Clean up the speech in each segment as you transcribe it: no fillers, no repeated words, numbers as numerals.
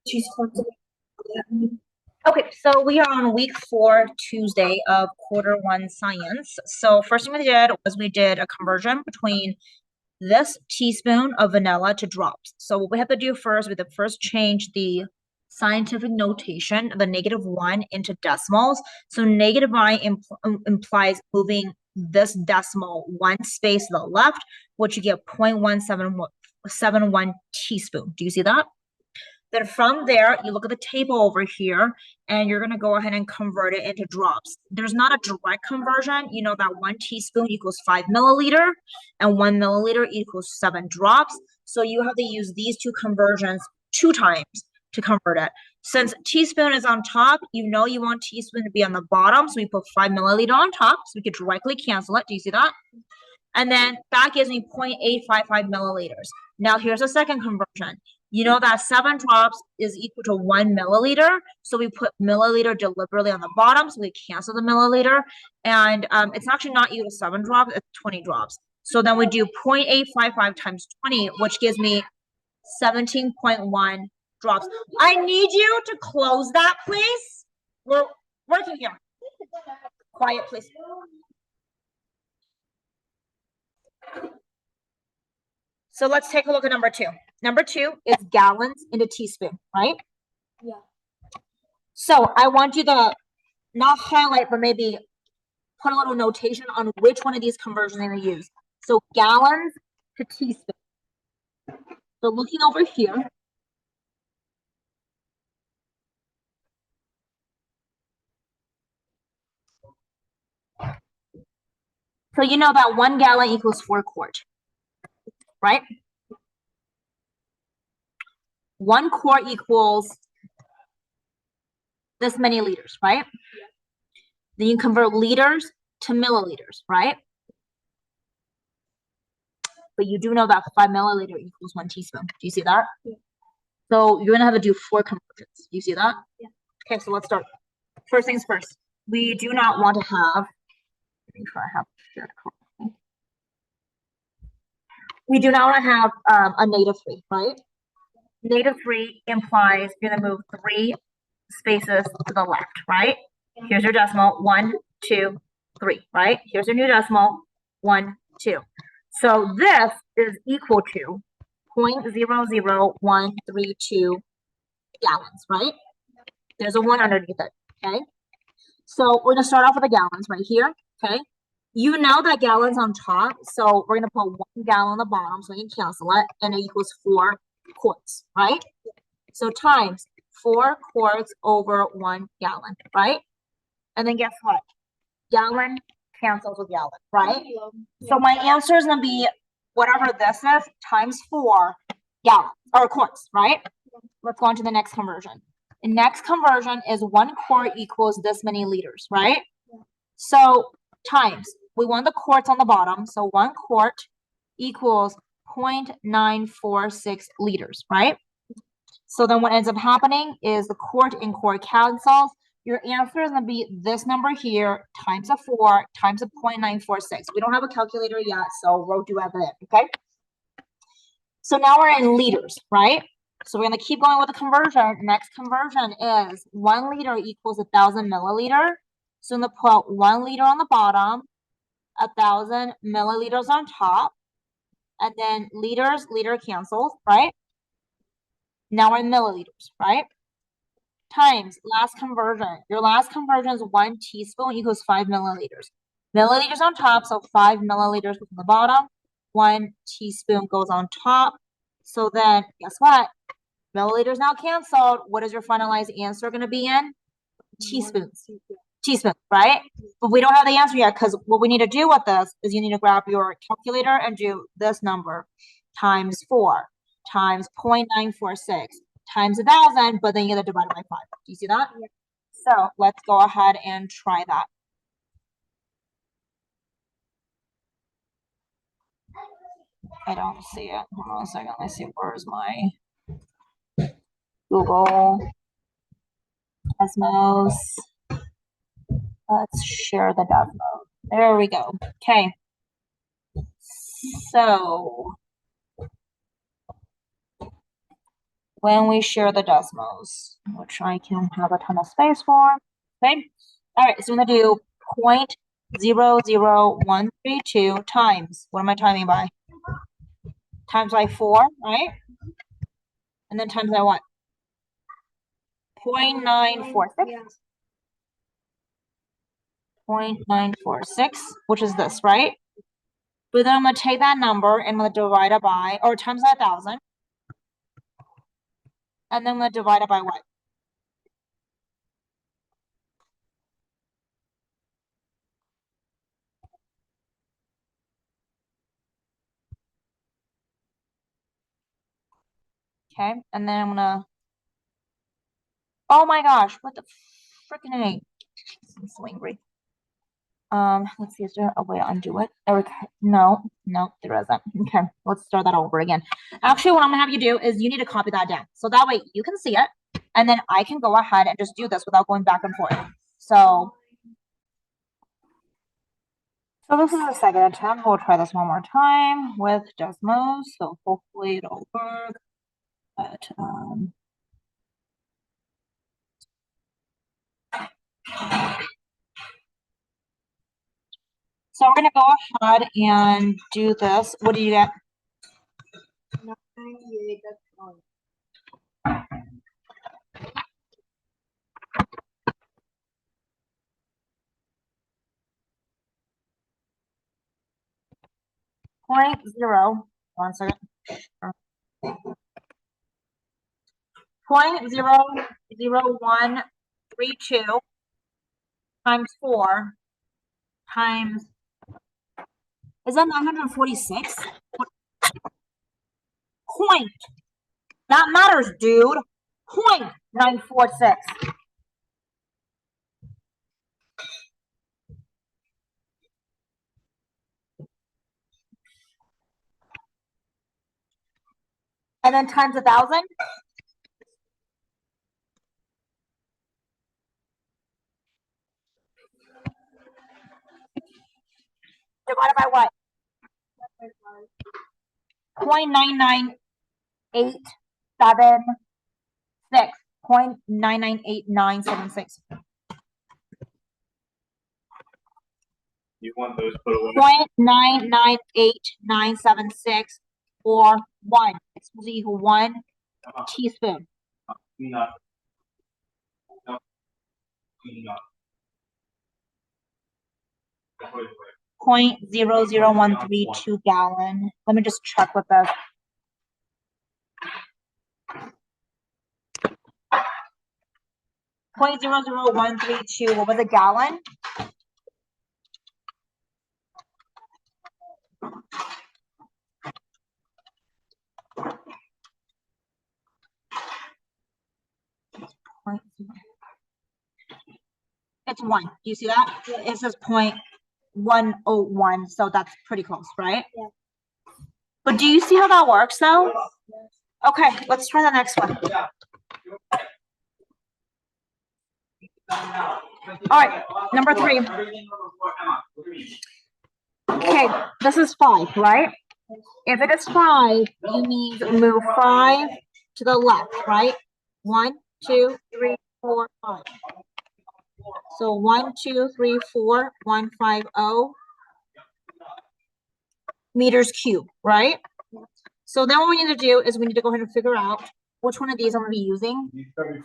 She's Okay, so we are on week 4, Tuesday of quarter 1 science. So first thing we did was we did a conversion between this teaspoon of vanilla to drops. So what we have to do first, we have to first change the scientific notation, the -1 into decimals. So -I implies moving this decimal one space to the left, which you get 0.171 teaspoon. Do you see that? Then from there, you look at the table over here, and you're going to go ahead and convert it into drops. There's not a direct conversion. You know that 1 teaspoon equals 5 milliliter, and 1 milliliter equals 7 drops. So you have to use these two conversions 2 times to convert it. Since teaspoon is on top, you know you want teaspoon to be on the bottom, so we put 5 milliliter on top, so we could directly cancel it. Do you see that? And then that gives me 0.855 milliliters. Now here's a second conversion. You know that 7 drops is equal to 1 milliliter. So we put milliliter deliberately on the bottom. So we cancel the milliliter. And it's actually not equal to 7 drops, it's 20 drops. So then we do 0.855 times 20, which gives me 17.1 drops. I need you to close that, please. We're working here. Quiet, please. So let's take a look at number 2. Number 2 is gallons into teaspoon, right? Yeah. So I want you to not highlight, but maybe put a little notation on which one of these conversions you're going to use. So gallons to teaspoon. So looking over here. So you know that 1 gallon equals 4 quart, right? 1 quart equals this many liters, right? Then you convert liters to milliliters, right? But you do know that 5 milliliter equals 1 teaspoon. Do you see that? Yeah. So you're gonna have to do 4 conversions. Do you see that? Yeah. Okay, so let's start. First things first. We do not want to have. Make sure I have shared correctly. We do not want to have a -3, right? -3 implies you're gonna move 3 spaces to the left, right? Here's your decimal, 1, 2, 3, right? Here's your new decimal, 1, 2. So this is equal to 0.00132 gallons, right? There's a 1 underneath it, okay? So we're gonna start off with the gallons right here, okay? You know that gallons on top, so we're gonna put 1 gallon on the bottom so we can cancel it, and it equals 4 quarts, right? So times 4 quarts over 1 gallon, right? And then guess what? Gallon cancels with gallon, right? So my answer is gonna be whatever this is times 4 gallons or quarts, right? Let's go on to the next conversion. The next conversion is 1 quart equals this many liters, right? So times, we want the quarts on the bottom, so 1 quart equals 0.946 liters, right? So then what ends up happening is the quart and quart cancels. Your answer is going to be this number here times a 4 times a 0.946. We don't have a calculator yet, so we'll do that, okay? So now we're in liters, right? So we're going to keep going with the conversion. Next conversion is 1 liter equals 1,000 milliliter. So I'm going to put 1 liter on the bottom, 1,000 milliliters on top, and then liters, liter cancels, right? Now we're in milliliters, right? Times last conversion. Your last conversion is 1 teaspoon equals 5 milliliters. Milliliters on top, so 5 milliliters on the bottom. 1 teaspoon goes on top. So then, guess what? Milliliters now canceled. What is your finalized answer going to be in? Teaspoons. Teaspoons, right? But we don't have the answer yet because what we need to do with this is you need to grab your calculator and do this number times 4 times 0.946 times 1,000, but then you get to divide it by 5. Do you see that? Yeah. So let's go ahead and try that. I don't see it. Hold on a second. Let's see. Where's my Google Cosmos? Let's share the dev mode. There we go. Okay. So when we share the decimals, which I can have a ton of space for. Okay. All right, so I'm gonna do 0.00132 times, what am I timing by? Times by 4, right? And then times by what? 0.946. 0.946, which is this, right? But then I'm going to take that number and I'm going to divide it by, or times 1,000. And then I'm going to divide it by what? Okay, and then I'm going to, oh my gosh, what the freaking A? I'm so angry. Let's see, is there a way to undo it? Okay, no, there isn't. Okay, let's start that over again. Actually, what I'm gonna have you do is you need to copy that down. So that way you can see it, and then I can go ahead and just do this without going back and forth. So this is the second attempt. We'll try this one more time with decimals. So hopefully it'll work. But so we're gonna go ahead and do this. What do you get? 1 second. 0.00132 times 4 times, is that 946? Point. That matters, dude. 0.946. And then times 1,000. Divided by what? 0.99876. 0.99896. You want those put away? 0.998976 or 1. It's supposed to equal 1 teaspoon. Clean up. No. Clean up. 0.00132 gallon. Let me just check with this. .00132. What was a gallon? It's 1. Do you see that? It says 0.101, so that's pretty close, right? Yeah. But do you see how that works, though? Okay, let's try the next one. All right, number 3. Okay, this is 5, right? If it is 5, you need to move 5 to the left, right? 1, 2, 3, 4, 5. So 1, 2, 3, 4, 150 meters cubed, right? So then what we need to do is we need to go ahead and figure out which one of these I'm going to be using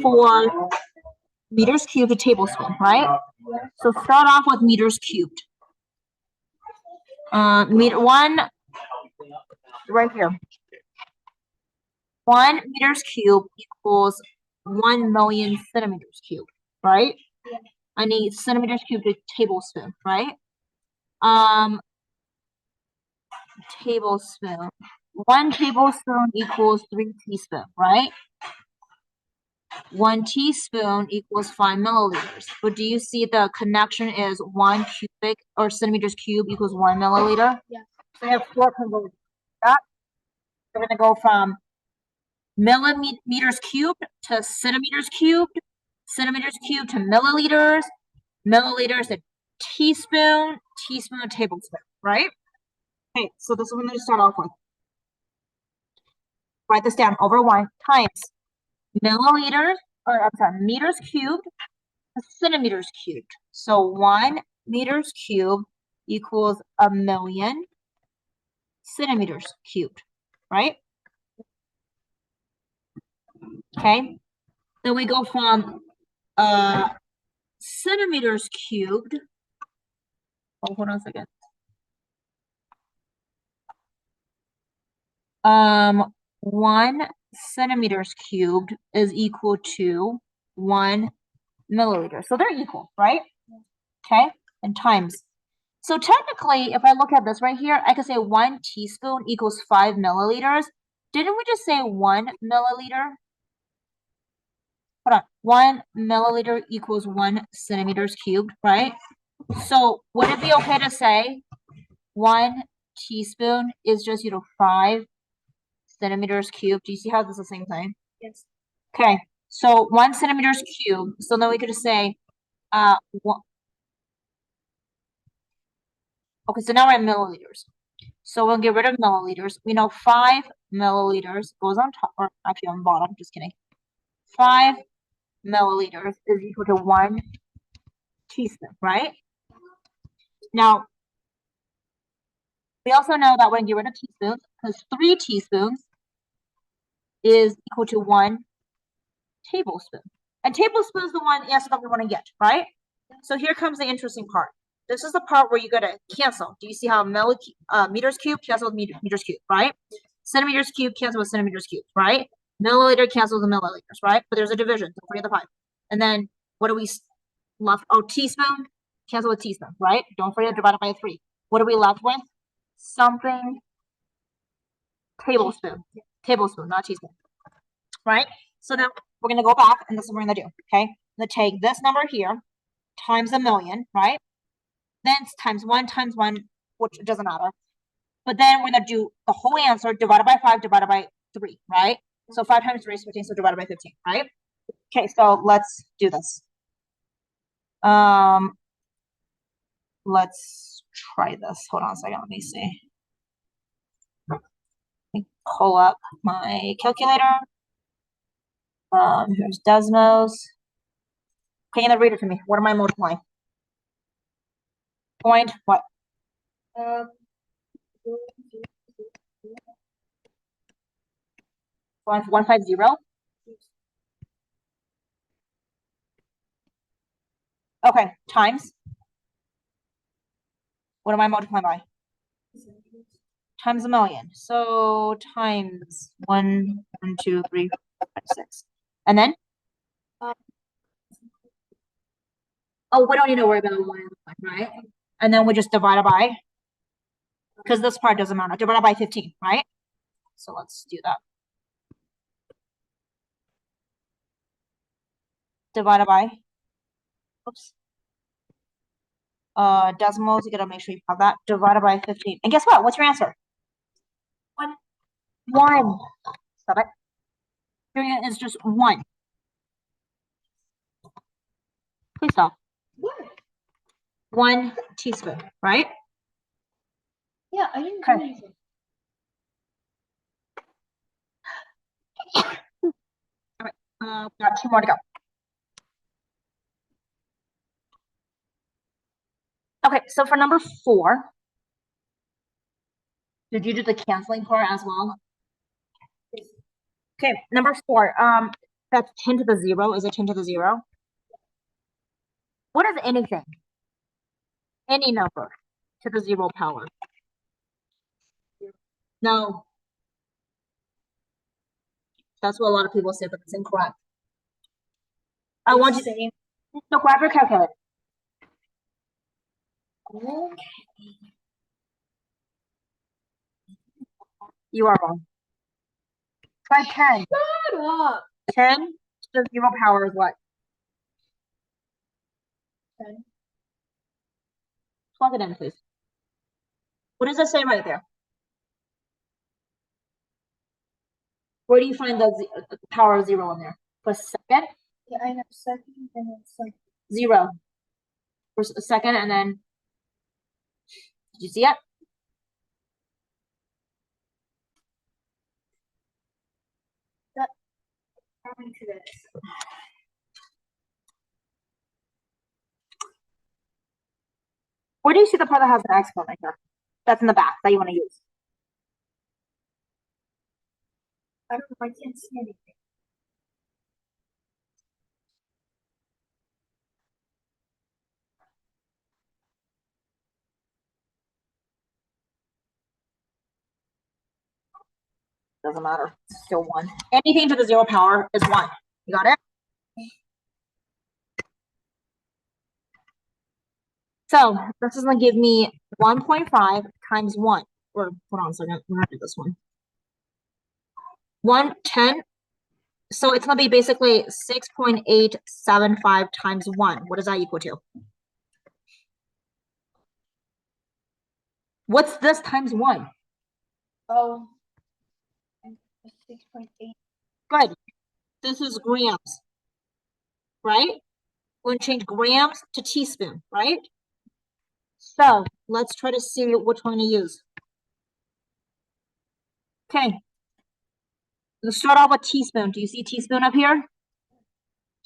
for meters cubed to tablespoon, right? So start off with meters cubed. Meter 1 right here. 1 meters cubed equals 1 million centimeters cubed, right? I need centimeters cubed to tablespoon, right? Tablespoon. 1 tablespoon equals 3 teaspoons, right? 1 teaspoon equals 5 milliliters. But do you see the connection is 1 cubic or centimeters cubed equals 1 milliliter? Yeah. So we have 4 conversions. We're going to go from millimeters cubed to centimeters cubed to milliliters, milliliters to teaspoon, teaspoon to tablespoon, right? Okay, so this is what I'm going to start off with. Write this down over 1 times milliliters, or I'm sorry, meters cubed to centimeters cubed. So 1 meters cubed equals 1,000,000 centimeters cubed, right? Okay. Then we go from centimeters cubed. Oh, hold on a second. 1 centimeters cubed is equal to 1 milliliter. So they're equal, right? Okay, and times. So technically, if I look at this right here, I could say 1 teaspoon equals 5 milliliters. Didn't we just say 1 milliliter? Hold on, 1 milliliter equals 1 centimeters cubed, right? So would it be okay to say 1 teaspoon is just, 5 centimeters cubed? Do you see how this is the same thing? Yes. Okay, so 1 centimeters cubed. So then we could just say, okay, so now we're at milliliters. So we'll get rid of milliliters. We know 5 milliliters goes on top, or actually on bottom, just kidding. 5 milliliters is equal to 1 teaspoon, right? Now, we also know that we're going to get rid of teaspoons because 3 teaspoons is equal to 1 tablespoon. And tablespoon is the one answer that we want to get, right? So here comes the interesting part. This is the part where you got to cancel. Do you see how meters cubed cancel with meters cubed, right? Centimeters cubed cancel with centimeters cubed, right? Milliliter cancels with milliliters, right? But there's a division. Don't forget the 5. And then what do we left? Oh, teaspoon cancel with teaspoon, right? Don't forget to divide it by 3. What are we left with? Something tablespoon. Tablespoon, not teaspoon. Right? So now we're gonna go back and this is what we're gonna do. Okay. I'm gonna take this number here times 1,000,000, right? Then it's times 1, which doesn't matter. But then we're gonna do the whole answer divided by 5 divided by 3, right? So 5 times 3 is 15, so divided by 15, right? Okay, so let's do this. Let's try this. Hold on a second, let me see. Let me pull up my calculator. Here's Desmos. Okay, and then read it to me. What am I multiplying? Point what? 150. Okay, times. What am I multiplying by? Times 1,000,000. So times 1, 2, 3, 4, 5, 6. And then? Oh, we don't need to worry about 1 and 1, right? And then we just divide it by, because this part doesn't matter. Divide it by 15, right? So let's do that. Divide it by, oops. Decimals, you gotta make sure you have that. Divided by 15. And guess what? What's your answer? 1. 1. Stop it. Here is just 1. Please stop. 1 teaspoon, right? Yeah, I didn't do anything. Okay, we got 2 more to go. Okay, so for number 4, did you do the canceling part as well? Okay, number 4, that's 10 to the 0. Is it 10 to the 0? What is anything? Any number to the 0 power? No. That's what a lot of people say, but it's incorrect. I want you to so grab your calculator. Okay. You are wrong. Try 10. Shut up. 10 to the 0 power is what? 10. Plug it in, please. What does it say right there? Where do you find the power of 0 in there? For second? Yeah, I have second and then second. 0. For a second, and then, did you see it? coming to this. Where do you see the part that has an exponent right here? That's in the back that you want to use. I don't know, I can't see anything. Doesn't matter. It's still 1. Anything to the 0 power is 1. You got it? So this is going to give me 1.5 times 1. Or hold on a second. We're going to do this one. 110. So it's going to be basically 6.875 times 1. What does that equal to? What's this times 1? Oh. 6.8. Good. This is grams, right? We're going to change grams to teaspoon, right? So let's try to see which one to use. Okay. Let's start off with teaspoon. Do you see teaspoon up here?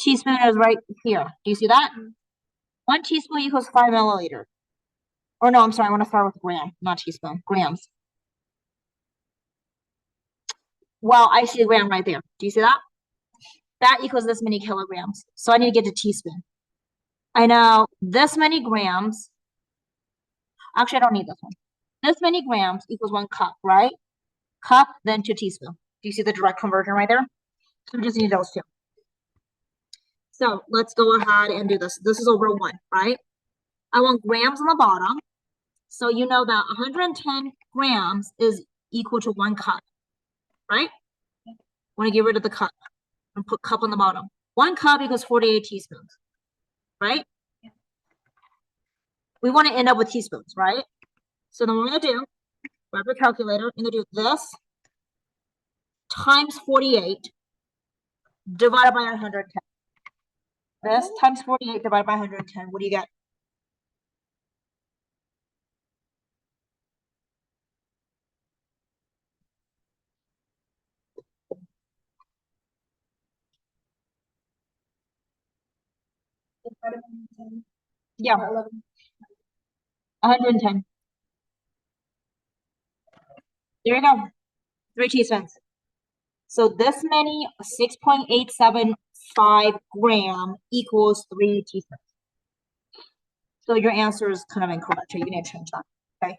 Teaspoon is right here. Do you see that? 1 teaspoon equals 5 milliliters. Or no, I'm sorry. I want to start with gram, not teaspoon. Grams. Well, I see a gram right there. Do you see that? That equals this many kilograms. So I need to get to teaspoon. I know this many grams. Actually, I don't need this one. This many grams equals 1 cup, right? Cup, then 2 teaspoons. Do you see the direct conversion right there? So we just need those 2. So let's go ahead and do this. This is over 1, right? I want grams on the bottom. So you know that 110 grams is equal to 1 cup, right? Want to get rid of the cup and put cup on the bottom. 1 cup equals 48 teaspoons, right? We want to end up with teaspoons, right? So then what we're going to do, grab your calculator, and do this times 48 divided by 110. This times 48 divided by 110. What do you get? Yeah, 110. There you go. 3 teaspoons. So this many 6.875 gram equals 3 teaspoons. So your answer is kind of incorrect. So you need to change that. Okay.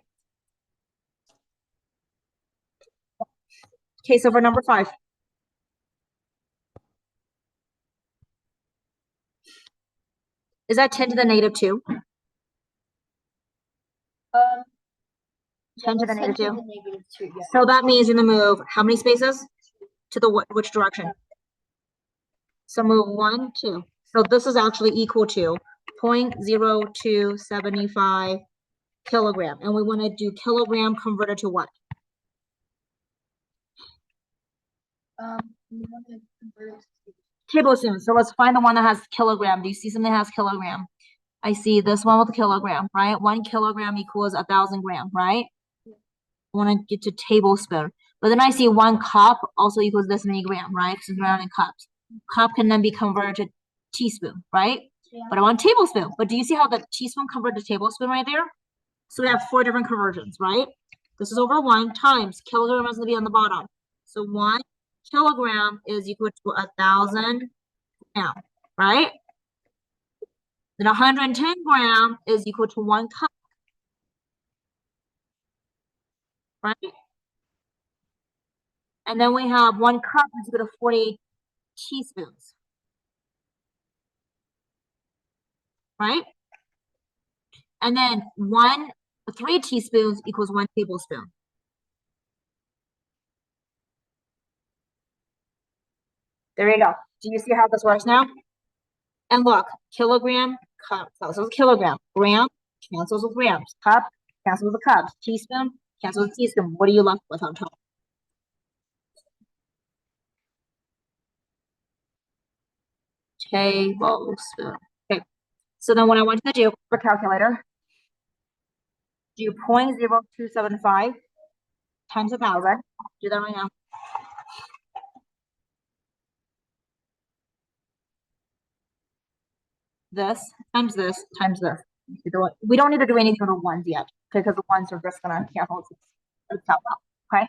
Case over number 5. Is that 10 to the negative 2? 10 to the negative 2. Yeah. So that means you're going to move how many spaces? To the which direction? So move 1, 2. So this is actually equal to 0.0275 kilogram. And we want to do kilogram converted to what? We want to convert it to Tablespoon. So let's find the one that has kilogram. Do you see something that has kilogram? I see this one with a kilogram, right? 1 kilogram equals 1,000 grams, right? I want to get to tablespoon. But then I see 1 cup also equals this many grams, right? Because it's rounded in cups. Cup can then be converted to teaspoon, right? Yeah. But I want tablespoon. But do you see how the teaspoon converted to tablespoon right there? So we have 4 different conversions, right? This is over 1 times kilogram is going to be on the bottom. So 1 kilogram is equal to 1,000 grams, right? Then 110 grams is equal to 1 cup, right? And then we have 1 cup is equal to 48 teaspoons, right? And then 3 teaspoons equals 1 tablespoon. There you go. Do you see how this works now? And look, kilogram, cup, cancels kilogram. Gram, cancels with grams. Cup, cancels with cups. Teaspoon, cancels with teaspoon. What are you left with on top? Tablespoon. Okay. So then what I want you to do for calculator, do 0.0275 times 1,000. Do that right now. this times this times this. We don't need to do anything with the ones yet because the ones are just gonna cancel itself out. Okay.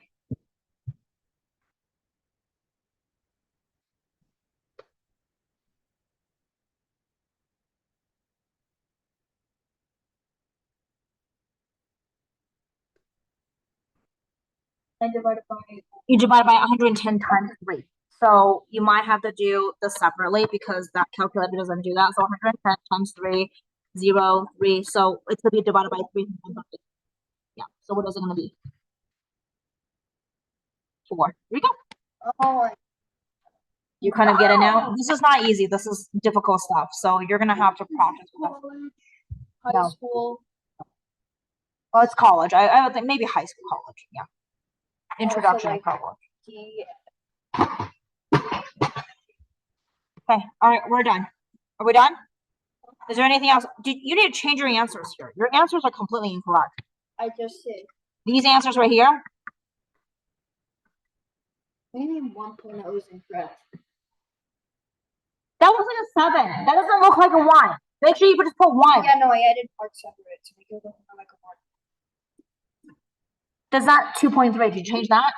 I divided by You divide by 110 times 3. So you might have to do this separately because that calculator doesn't do that. So 110 times 3, 0, 3. So it's going to be divided by 3. Yeah. So what is it going to be? 4. Here we go. oh, You kind of get it now. This is not easy. This is difficult stuff. So you're going to have to practice with that. college, high No. school. Well, it's college. I would think maybe high school, college. Yeah. Introduction like- to college. Yeah. Okay. All right. We're done. Are we done? Is there anything else? You need to change your answers here. Your answers are completely incorrect. I just said These answers right here, maybe 1 point that was incorrect. that looks like a 7. That doesn't look like a 1. Make sure you just put 1. Yeah, no, I added parts separate to make it look more like a 1. Does that 2.3? Did you change that?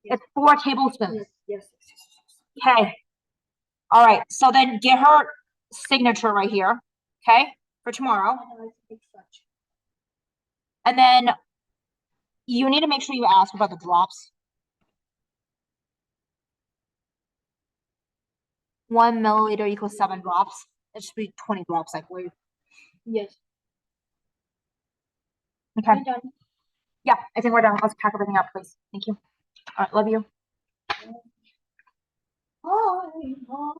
Yes. It's 4 tablespoons. Yes. Okay. All right. So then get her signature right here. Okay. For tomorrow. And then you need to make sure you ask about the drops. 1 milliliter equals 7 drops. It should be 20 drops, I believe. Yes. Okay. I'm done. Yeah, I think we're done. Let's pack everything up, please. Thank you. All right. Love you. Bye.